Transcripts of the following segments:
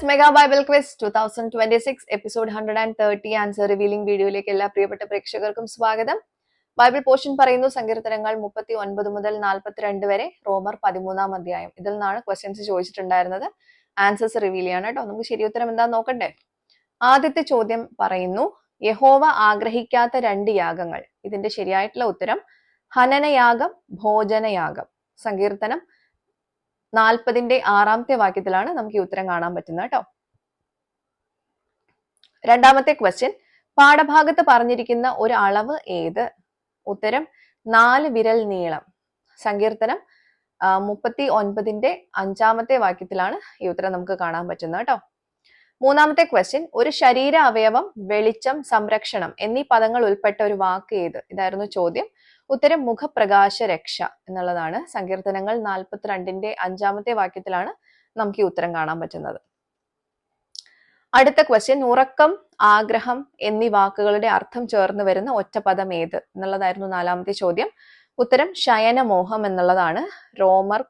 Mega Bible quiz 2026 episode 130 answer revealing വീഡിയോയിലേക്ക് എല്ലാ പ്രിയപ്പെട്ട പ്രേക്ഷകർക്കും സ്വാഗതം. ബൈബിൾ പോർഷൻ പറയുന്നു സങ്കീർത്തനങ്ങൾ 39 മുതൽ 42 വരെ, റോമർ 13 അധ്യായം. ഇതിൽ നിന്നാണ് ക്വസ്റ്റ്യൻസ് ചോദിച്ചിട്ടുണ്ടായിരുന്നത്. ആൻസേഴ്സ് റിവീൽ ചെയ്യാണ് കേട്ടോ. നമുക്ക് ശരിയുത്തരം എന്താന്ന് നോക്കണ്ടേ. ആദ്യത്തെ ചോദ്യം പറയുന്നു, യഹോവ ആഗ്രഹിക്കാത്ത 2 യാഗങ്ങൾ. ഇതിന്റെ ശരിയായിട്ടുള്ള ഉത്തരം ഹനനയാഗം, ഭോജനയാഗം. സങ്കീർത്തനം 40 വാക്യത്തിലാണ് നമുക്ക് ഈ ഉത്തരം കാണാൻ പറ്റുന്നത് കേട്ടോ. രണ്ടാമത്തെ ക്വസ്റ്റ്യൻ, പാഠഭാഗത്ത് പറഞ്ഞിരിക്കുന്ന ഒരു അളവ് ഏത്? ഉത്തരം 4 വിരൽ നീളം. സങ്കീർത്തനം 39 വാക്യത്തിലാണ് ഈ ഉത്തരം നമുക്ക് കാണാൻ പറ്റുന്നത് കേട്ടോ. മൂന്നാമത്തെ ക്വസ്റ്റ്യൻ, ഒരു ശരീര അവയവം, വെളിച്ചം, സംരക്ഷണം എന്നീ പദങ്ങൾ ഉൾപ്പെട്ട ഒരു വാക്ക് ഏത്? ഇതായിരുന്നു ചോദ്യം. ഉത്തരം മുഖപ്രകാശ രക്ഷ എന്നുള്ളതാണ്. സങ്കീർത്തനങ്ങൾ 42 വാക്യത്തിലാണ് നമുക്ക് ഈ ഉത്തരം കാണാൻ പറ്റുന്നത്. അടുത്ത ക്വസ്റ്റ്യൻ, ഉറക്കം, ആഗ്രഹം എന്നീ വാക്കുകളുടെ അർത്ഥം ചേർന്ന് വരുന്ന ഒറ്റപ്പദം ഏത് എന്നുള്ളതായിരുന്നു നാലാമത്തെ ചോദ്യം. ഉത്തരം ശയനമോഹം എന്നുള്ളതാണ്. റോമർ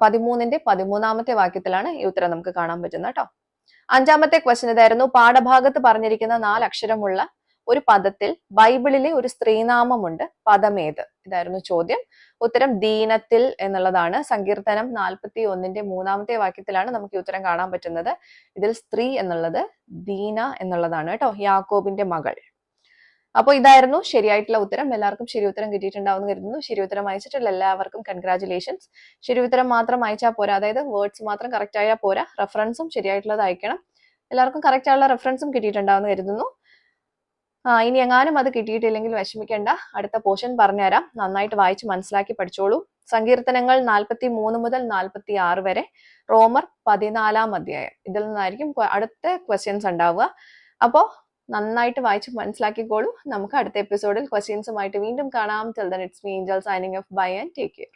13 വാക്യത്തിലാണ് ഈ ഉത്തരം നമുക്ക് കാണാൻ പറ്റുന്നത് കേട്ടോ. അഞ്ചാമത്തെ ക്വസ്റ്റ്യൻ ഇതായിരുന്നു, പാഠഭാഗത്ത് പറഞ്ഞിരിക്കുന്ന 4 അക്ഷരമുള്ള ഒരു പദത്തിൽ ബൈബിളിലെ ഒരു സ്ത്രീനാമമുണ്ട്, പദമേത്? ഇതായിരുന്നു ചോദ്യം. ഉത്തരം ദീനത്തിൽ എന്നുള്ളതാണ്. സങ്കീർത്തനം 41 വാക്യത്തിലാണ് നമുക്ക് ഈ ഉത്തരം കാണാൻ പറ്റുന്നത്. ഇതിൽ സ്ത്രീ എന്നുള്ളത് ദീന എന്നുള്ളതാണ് കേട്ടോ, യാക്കോബിന്റെ മകൾ. അപ്പോൾ ഇതായിരുന്നു ശരിയായിട്ടുള്ള ഉത്തരം. എല്ലാവർക്കും ശരി ഉത്തരം കിട്ടിയിട്ടുണ്ടാവും എന്ന് കരുതുന്നു. ശരി ഉത്തരം അയച്ചിട്ടുള്ള എല്ലാവർക്കും കൺഗ്രാറ്റുലേഷൻസ്. ശരി ഉത്തരം മാത്രം അയച്ചാൽ പോരാ, അതായത് വേർഡ്സ് മാത്രം കറക്റ്റ് ആയാൽ പോരാ, റെഫറൻസും ശരിയായിട്ടുള്ളത് അയക്കണം. എല്ലാവർക്കും കറക്റ്റ് ആയുള്ള റെഫറൻസും കിട്ടിയിട്ടുണ്ടാവും എന്ന് കരുതുന്നു. ഇനി എങ്ങാനും അത് കിട്ടിയിട്ടില്ലെങ്കിൽ വിഷമിക്കേണ്ട, അടുത്ത പോർഷൻ പറഞ്ഞുതരാം. നന്നായിട്ട് വായിച്ച് മനസ്സിലാക്കി പഠിച്ചോളൂ. സങ്കീർത്തനങ്ങൾ 43 മുതൽ 46 വരെ, റോമർ 14 അധ്യായം. ഇതിൽ നിന്നായിരിക്കും അടുത്ത ക്വസ്റ്റ്യൻസ് ഉണ്ടാവുക. അപ്പോൾ നന്നായിട്ട് വായിച്ച് മനസ്സിലാക്കിക്കോളൂ. നമുക്ക് അടുത്ത എപ്പിസോഡിൽ ക്വസ്റ്റ്യൻസുമായിട്ട് വീണ്ടും കാണാം. Till then, it's me, Angel, signing off. Bye and take care.